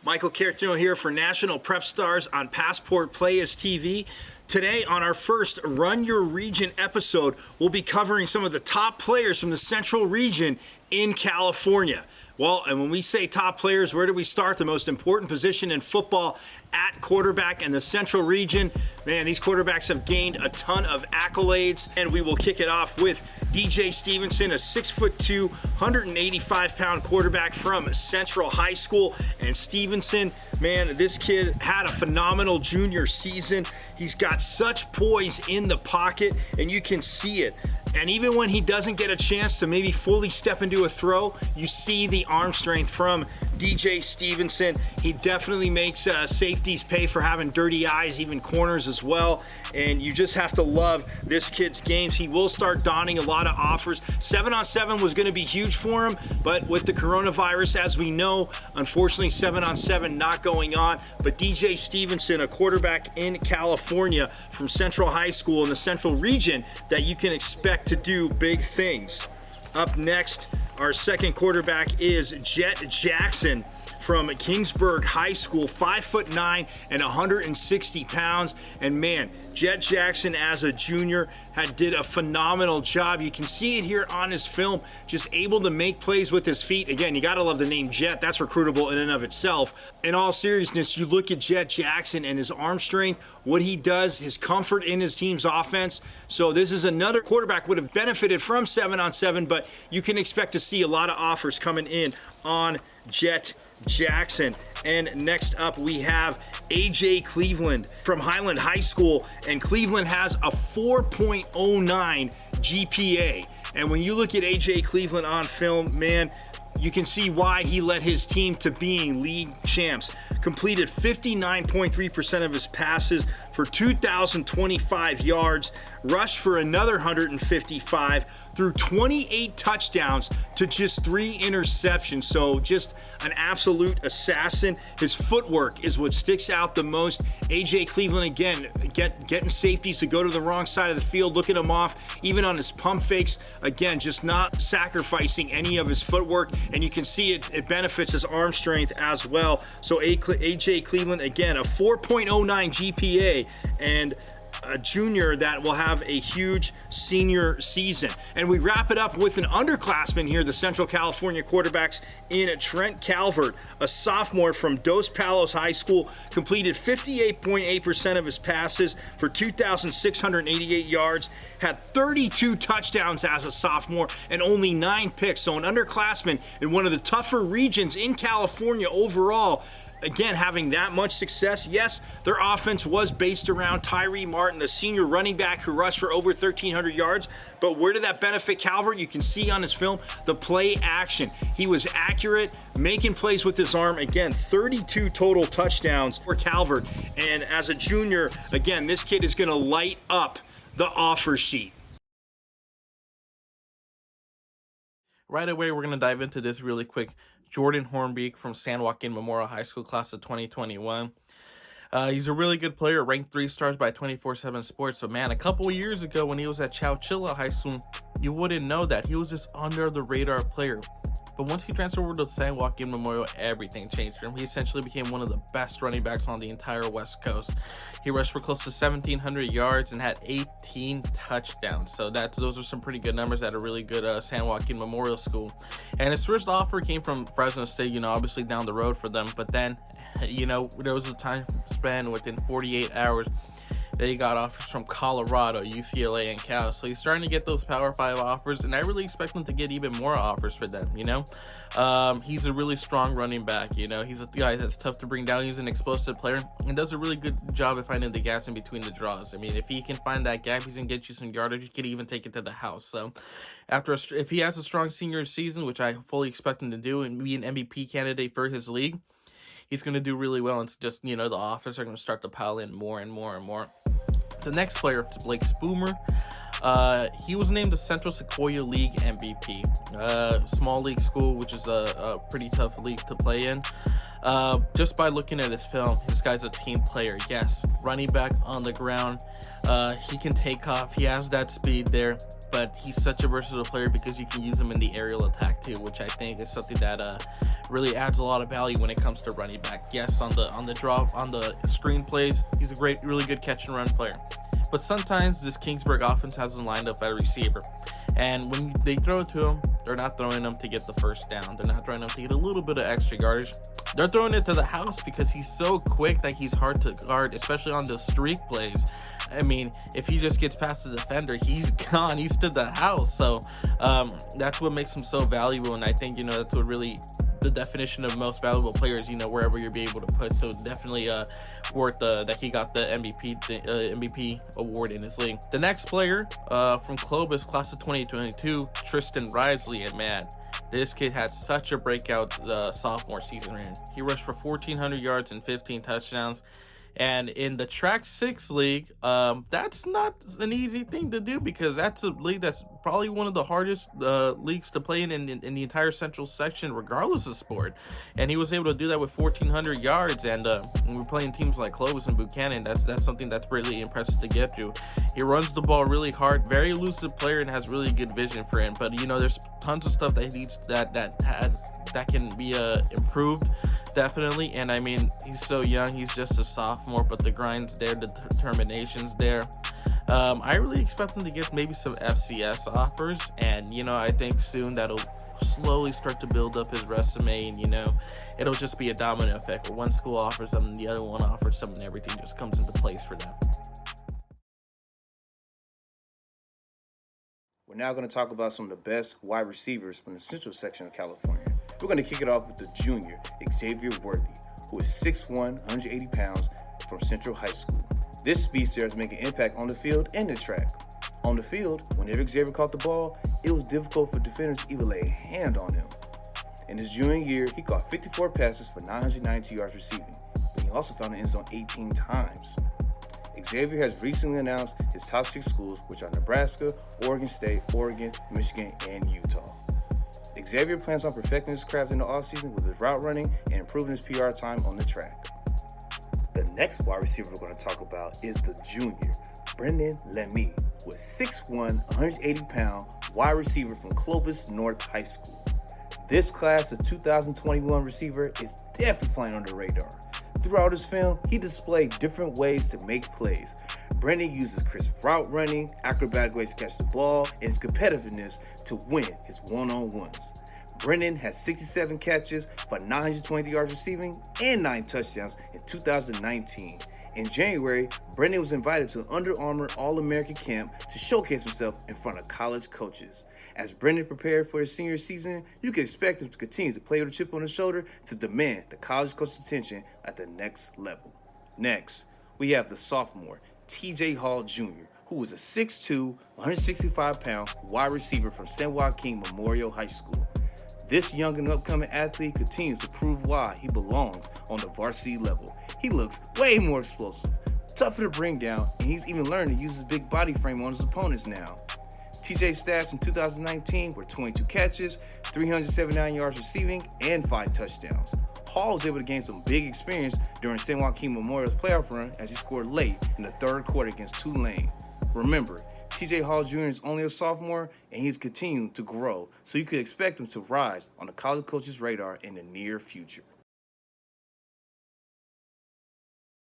Michael Cartino here for National Prep Stars on PassportplayasTV. Today on our first Run Your Region episode, we'll be covering some of the top players from the Central Region in California. Well, and when we say top players, where do we start? The most important position in football at quarterback in the Central Region. Man, these quarterbacks have gained a ton of accolades, and we will kick it off with DJ Stevenson, a 6'2", 185-pound quarterback from Central High School. And Stevenson, man, this kid had a phenomenal junior season. He's got such poise in the pocket, and you can see it. And even when he doesn't get a chance to maybe fully step into a throw, you see the arm strength from DJ Stevenson. He definitely makes safeties pay for having dirty eyes, even corners as well. And you just have to love this kid's games. He will start donning a lot of offers. 7-on-7 was going to be huge for him, but with the coronavirus, as we know, unfortunately 7-on-7 not going on. But DJ Stevenson, a quarterback in California from Central High School in the Central Region, that you can expect to do big things. Up next, our second quarterback is Jett Jackson from Kingsburg High School, 5'9" and 160 pounds. And man, Jett Jackson as a junior did a phenomenal job. You can see it here on his film, just able to make plays with his feet. Again, you gotta love the name Jett. That's recruitable in and of itself. In all seriousness, you look at Jett Jackson and his arm strength, what he does, his comfort in his team's offense. So this is another quarterback would have benefited from 7-on-7, but you can expect to see a lot of offers coming in on Jett Jackson. And next up we have AJ Cleveland from Highland High School, and Cleveland has a 4.09 GPA. And when you look at AJ Cleveland on film, man, you can see why he led his team to being league champs. Completed 59.3% of his passes for 2,025 yards, rushed for another 155, threw 28 touchdowns to just 3 interceptions. So just an absolute assassin. His footwork is what sticks out the most. AJ Cleveland, again, getting safeties to go to the wrong side of the field, looking him off, even on his pump fakes. Again, just not sacrificing any of his footwork, and you can see it benefits his arm strength as well. So AJ Cleveland, again, a 4.09 GPA, and a junior that will have a huge senior season. And we wrap it up with an underclassman here, the Central California quarterbacks in Trent Calvert, a sophomore from Dos Palos High School, completed 58.8% of his passes for 2,688 yards, had 32 touchdowns as a sophomore and only 9 picks. So an underclassman in one of the tougher regions in California overall. Again, having that much success. Yes, their offense was based around Tyree Martin, the senior running back who rushed for over 1,300 yards. But where did that benefit Calvert? You can see on his film the play action. He was accurate, making plays with his arm. Again, 32 total touchdowns for Calvert. And as a junior, again, this kid is going to light up the offer sheet. Right away, we're going to dive into this really quick. Jordan Hornbeak from San Joaquin Memorial High School, class of 2021. He's a really good player, ranked 3 stars by 24/7 Sports. But man, a couple of years ago when he was at Chowchilla High School, you wouldn't know that. He was just under the radar player. But once he transferred over to San Joaquin Memorial, everything changed for him. He essentially became one of the best running backs on the entire West Coast. He rushed for close to 1,700 yards and had 18 touchdowns. So those are some pretty good numbers at a really good San Joaquin Memorial School. And his first offer came from Fresno State, obviously down the road for them. But then, there was a time span within 48 hours that he got offers from Colorado, UCLA, and Cal. So he's starting to get those Power 5 offers, and I really expect him to get even more offers for them, He's a really strong running back, He's a guy that's tough to bring down. He's an explosive player and does a really good job of finding the gaps in between the draws. I mean, if he can find that gap, he's going to get you some yardage. He could even take it to the house. So if he has a strong senior season, which I fully expect him to do, and be an MVP candidate for his league, he's going to do really well. And it's just, the offers are going to start to pile in more and more and more. The next player is Blake Spomer. He was named the Central Sequoia League MVP. Small league school, which is a pretty tough league to play in. Just by looking at his film, this guy's a team player. Yes, running back on the ground. He can take off. He has that speed there, but he's such a versatile player because you can use him in the aerial attack too, which I think is something that really adds a lot of value when it comes to running back. Yes, on the drop, on the screen plays, he's a really good catch and run player. But sometimes this Kingsburg offense has him lined up at receiver. And when they throw it to him, they're not throwing him to get the first down. They're not throwing him to get a little bit of extra yardage. They're throwing it to the house because he's so quick that he's hard to guard, especially on the streak plays. I mean, if he just gets past the defender, he's gone. He's to the house. So that's what makes him so valuable. And I think, that's what really the definition of most valuable players, wherever you'll be able to put. So definitely worth that he got the MVP award in his league. The next player from Clovis, class of 2022, Tristan Risley. And man, this kid had such a breakout sophomore season. He rushed for 1,400 yards and 15 touchdowns. And in the track 6 league, that's not an easy thing to do, because that's a league that's probably one of the hardest leagues to play in the entire central section, regardless of sport. And he was able to do that with 1,400 yards. And when we're playing teams like Clovis and Buchanan, that's something that's really impressive to get to. He runs the ball really hard, very elusive player, and has really good vision for him. But there's tons of stuff that he needs that can be improved. Definitely. And I mean, he's so young, he's just a sophomore, but the grind's there, the determination's there. I really expect him to get maybe some FCS offers, and I think soon that'll slowly start to build up his resume, and it'll just be a domino effect where one school offers something, the other one offers something, and everything just comes into place for them. We're now going to talk about some of the best wide receivers from the central section of California. We're going to kick it off with the junior, Xavier, who is 6'1", 180 pounds from Central High School. This speedster has made an impact on the field and the track. On the field, whenever Xavier caught the ball, it was difficult for defenders to even lay a hand on him. In his junior year, he caught 54 passes for 992 yards receiving, but he also found the end zone 18 times. Xavier has recently announced his top 6 schools, which are Nebraska, Oregon State, Oregon, Michigan, and Utah. Xavier plans on perfecting his craft in the offseason with his route running and improving his PR time on the track. The next wide receiver we're going to talk about is the junior, Brennon Lamee, with 6'1", 180-pound wide receiver from Clovis North High School. This class of 2021 receiver is definitely flying under the radar. Throughout his film, he displayed different ways to make plays. Brennon uses crisp route running, acrobatic ways to catch the ball, and his competitiveness to win his one-on-ones. Brennon has 67 catches for 920 yards receiving and 9 touchdowns in 2019. In January, Brennon was invited to an Under Armour All-American camp to showcase himself in front of college coaches. As Brennon prepared for his senior season, you can expect him to continue to play with a chip on his shoulder to demand the college coach's attention at the next level. Next, we have the sophomore, TJ Hall Jr., who is a 6'2", 165-pound wide receiver from San Joaquin Memorial High School. This young and upcoming athlete continues to prove why he belongs on the varsity level. He looks way more explosive, tougher to bring down, and he's even learned to use his big body frame on his opponents now. TJ's stats in 2019 were 22 catches, 379 yards receiving, and 5 touchdowns. Hall was able to gain some big experience during San Joaquin Memorial's playoff run as he scored late in the third quarter against Tulane. Remember, TJ Hall Jr. is only a sophomore, and he's continuing to grow, so you could expect him to rise on the college coach's radar in the near future.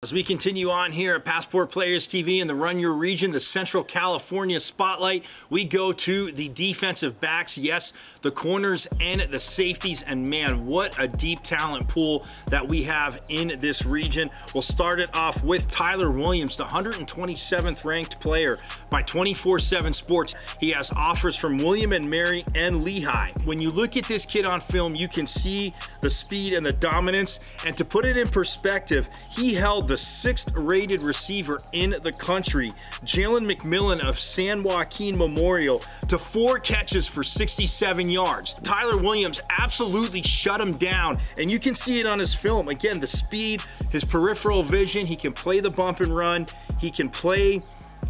As we continue on here at Passport Players TV in the Run Your Region, the Central California Spotlight, we go to the defensive backs, yes, the corners and the safeties, and man, what a deep talent pool that we have in this region. We'll start it off with Tyler Williams, the 127th ranked player by 24/7 Sports. He has offers from William and Mary and Lehigh. When you look at this kid on film, you can see the speed and the dominance, and to put it in perspective, he held the 6th rated receiver in the country, Jalen McMillan of San Joaquin Memorial, to 4 catches for 67 yards. Tyler Williams absolutely shut him down, and you can see it on his film. Again, the speed, his peripheral vision, he can play the bump and run, he can play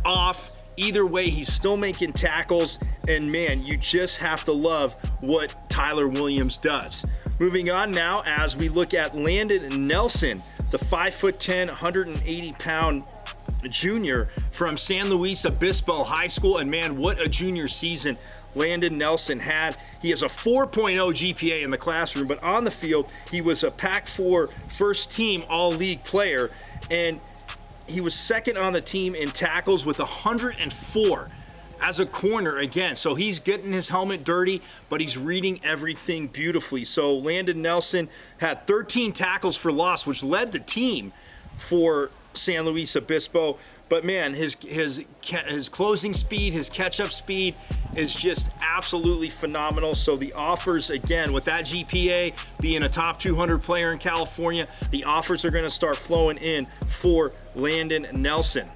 off. Either way, he's still making tackles, and man, you just have to love what Tyler Williams does. Moving on now, as we look at Landon Nelson, the 5'10", 180-pound junior from San Luis Obispo High School, and man, what a junior season Landon Nelson had. He has a 4.0 GPA in the classroom, but on the field, he was a Pac-4 first team all-league player, and he was second on the team in tackles with 104 as a corner again. So he's getting his helmet dirty, but he's reading everything beautifully. So Landon Nelson had 13 tackles for loss, which led the team for San Luis Obispo. But man, his closing speed, his catch-up speed is just absolutely phenomenal. So the offers, again, with that GPA, being a top 200 player in California, the offers are going to start flowing in for Landon Nelson.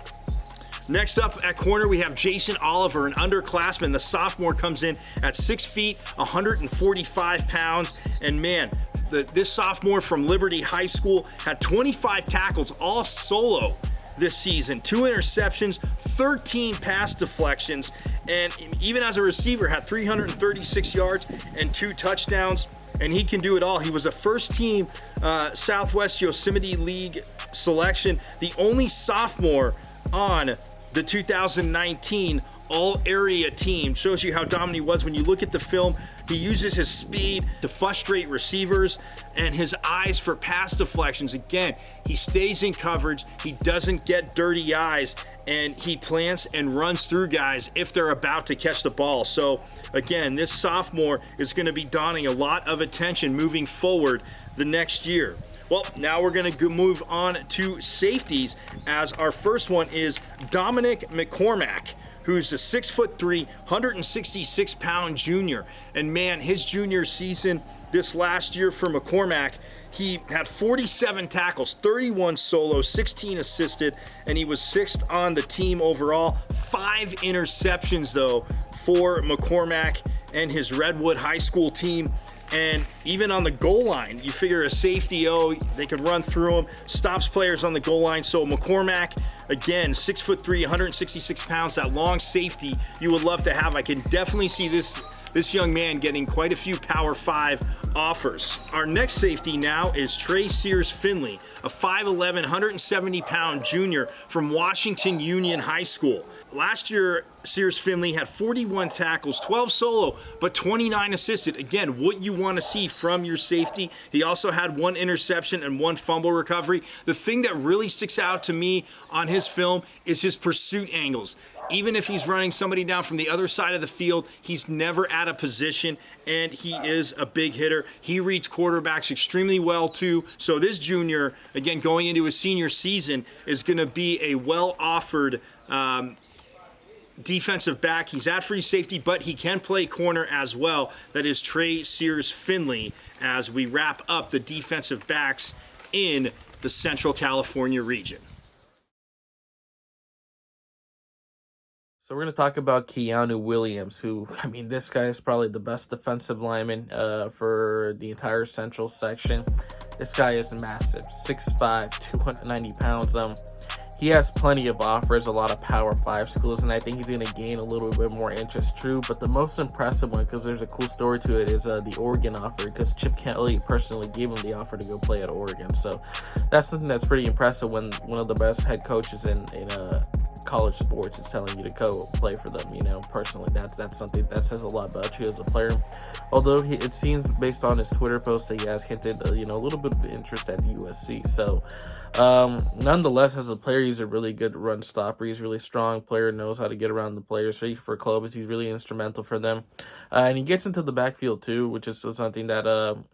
Next up at corner, we have Jason Oliver, an underclassman. The sophomore comes in at 6 feet, 145 pounds. And man, this sophomore from Liberty High School had 25 tackles, all solo this season, 2 interceptions, 13 pass deflections, and even as a receiver had 336 yards and 2 touchdowns, and he can do it all. He was a first team Southwest Yosemite League selection, the only sophomore on the 2019 all-area team. Shows you how dominant he was. When you look at the film, he uses his speed to frustrate receivers and his eyes for pass deflections. Again, he stays in coverage, he doesn't get dirty eyes, and he plants and runs through guys if they're about to catch the ball. So again, this sophomore is going to be donning a lot of attention moving forward the next year. Well, now we're going to move on to safeties, as our first one is Dominic McCormack, who's a 6'3", 166-pound junior. And man, his junior season this last year for McCormack, he had 47 tackles, 31 solo, 16 assisted, and he was 6th on the team overall. 5 interceptions, though, for McCormack and his Redwood High School team. And even on the goal line, you figure a safety, they could run through him, stops players on the goal line. So McCormack, again, 6'3", 166 pounds, that long safety you would love to have. I can definitely see this young man getting quite a few Power 5 offers. Our next safety now is Trey Sears Finley, a 5'11", 170-pound junior from Washington Union High School. Last year, Sears Finley had 41 tackles, 12 solo, but 29 assisted. Again, what you want to see from your safety. He also had 1 interception and 1 fumble recovery. The thing that really sticks out to me on his film is his pursuit angles. Even if he's running somebody down from the other side of the field, he's never out of position, and he is a big hitter. He reads quarterbacks extremely well, too. So this junior, again, going into his senior season, is going to be a well-offered defensive back. He's at free safety, but he can play corner as well. That is Trey Sears Finley, as we wrap up the defensive backs in the Central California region. So we're going to talk about Keanu Williams, who, I mean, this guy is probably the best defensive lineman for the entire Central section. This guy is massive, 6'5", 290 pounds. He has plenty of offers, a lot of Power 5 schools, and I think he's going to gain a little bit more interest, true. But the most impressive one, because there's a cool story to it, is the Oregon offer, because Chip Kelly personally gave him the offer to go play at Oregon. So that's something that's pretty impressive when one of the best head coaches in college sports is telling you to go play for them. You know, personally, that's something that says a lot about you as a player. Although it seems, based on his Twitter post, that he has hinted, a little bit of interest at USC. So nonetheless, as a player, he's a really good run stopper. He's a really strong player, knows how to get around the players. For Clovis, he's really instrumental for them. And he gets into the backfield too, which is something that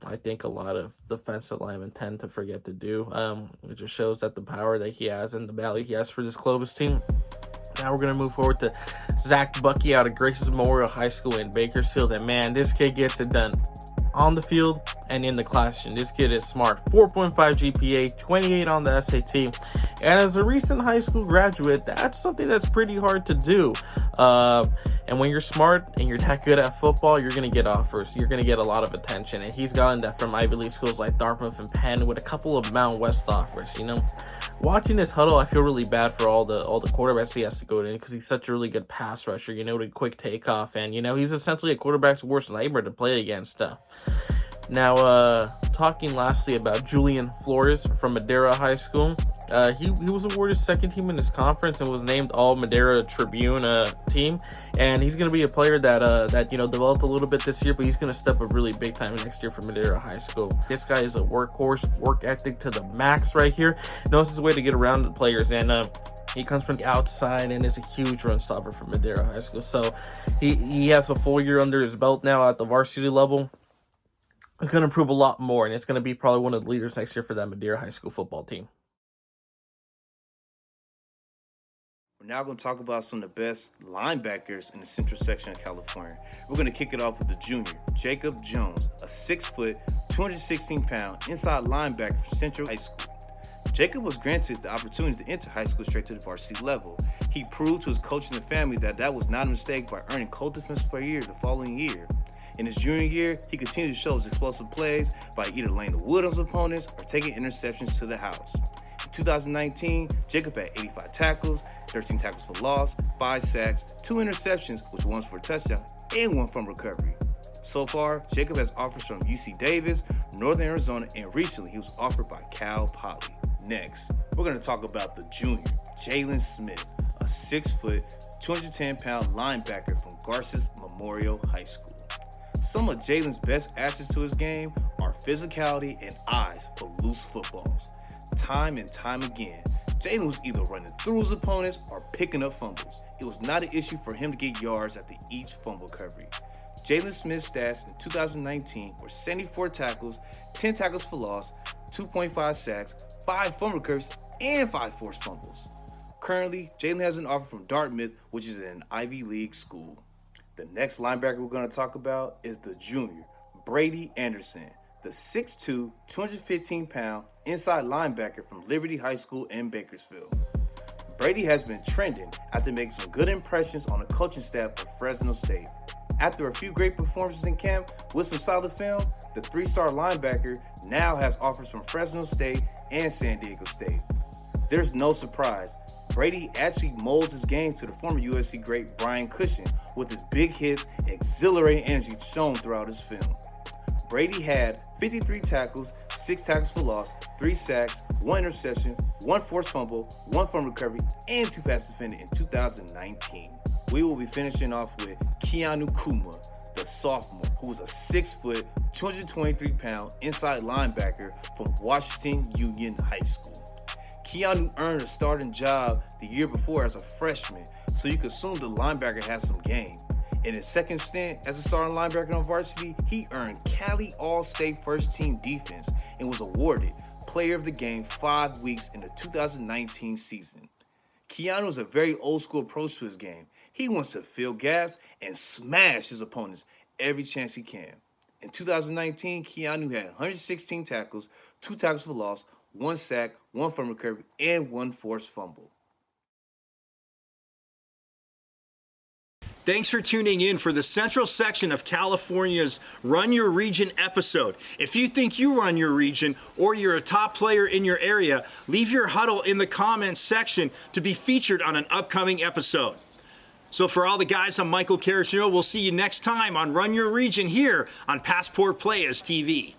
I think a lot of defensive linemen tend to forget to do. It just shows that the power that he has and the value he has for this Clovis team. Now we're going to move forward to Zach Bucky out of Graces Memorial High School in Bakersfield. And man, this kid gets it done on the field and in the classroom. This kid is smart. 4.5 GPA, 28 on the SAT. And as a recent high school graduate, that's something that's pretty hard to do. And when you're smart and you're that good at football, you're going to get offers. You're going to get a lot of attention. And he's gotten that from Ivy League schools like Dartmouth and Penn, with a couple of Mountain West offers, Watching this huddle, I feel really bad for all the quarterbacks he has to go in, because he's such a really good pass rusher, with quick takeoff. And, he's essentially a quarterback's worst nightmare to play against. Now, talking lastly about Julian Flores from Madera High School. He was awarded second team in his conference and was named All Madera Tribune team. And he's going to be a player that developed a little bit this year, but he's going to step up really big time next year for Madera High School. This guy is a workhorse, work ethic to the max right here. Knows his way to get around the players, and he comes from the outside and is a huge run stopper for Madera High School. So he has a full year under his belt now at the varsity level. It's going to improve a lot more, and it's going to be probably one of the leaders next year for that Madera High School football team. We're now going to talk about some of the best linebackers in the central section of California. We're going to kick it off with the junior, Jacob Jones, a 6-foot, 216-pound inside linebacker for Central High School. Jacob was granted the opportunity to enter high school straight to the varsity level. He proved to his coaches and family that was not a mistake by earning co-defensive player of the year the following year. In his junior year, he continued to show his explosive plays by either laying the wood on his opponents or taking interceptions to the house. In 2019, Jacob had 85 tackles, 13 tackles for loss, 5 sacks, 2 interceptions, which one's for a touchdown, and 1 from recovery. So far, Jacob has offers from UC Davis, Northern Arizona, and recently he was offered by Cal Poly. Next, we're going to talk about the junior, Jalen Smith, a 6-foot, 210-pound linebacker from Garces Memorial High School. Some of Jalen's best assets to his game are physicality and eyes for loose footballs. Time and time again, Jalen was either running through his opponents or picking up fumbles. It was not an issue for him to get yards after each fumble recovery. Jalen Smith's stats in 2019 were 74 tackles, 10 tackles for loss, 2.5 sacks, 5 fumble recoveries, and 5 forced fumbles. Currently, Jalen has an offer from Dartmouth, which is an Ivy League school. The next linebacker we're going to talk about is the junior, Brady Anderson, the 6'2", 215-pound inside linebacker from Liberty High School in Bakersfield. Brady has been trending after making some good impressions on the coaching staff of Fresno State. After a few great performances in camp with some solid film, the 3-star linebacker now has offers from Fresno State and San Diego State. There's no surprise. Brady actually molds his game to the former USC great Brian Cushion with his big hits and exhilarating energy shown throughout his film. Brady had 53 tackles, 6 tackles for loss, 3 sacks, 1 interception, 1 forced fumble, 1 fumble recovery, and 2 passes defended in 2019. We will be finishing off with Keanu Kuma, the sophomore, who was a 6-foot, 223-pound inside linebacker from Washington Union High School. Keanu earned a starting job the year before as a freshman, so you could assume the linebacker has some game. In his second stint as a starting linebacker on varsity, he earned Cali All-State First Team Defense and was awarded Player of the Game 5 weeks in the 2019 season. Keanu has a very old-school approach to his game. He wants to fill gaps and smash his opponents every chance he can. In 2019, Keanu had 116 tackles, 2 tackles for loss, 1 sack, 1 fumble recovery, and 1 forced fumble. Thanks for tuning in for the central section of California's Run Your Region episode. If you think you run your region or you're a top player in your area, leave your huddle in the comments section to be featured on an upcoming episode. So for all the guys, I'm Michael Caracino. We'll see you next time on Run Your Region here on Passport Playas TV.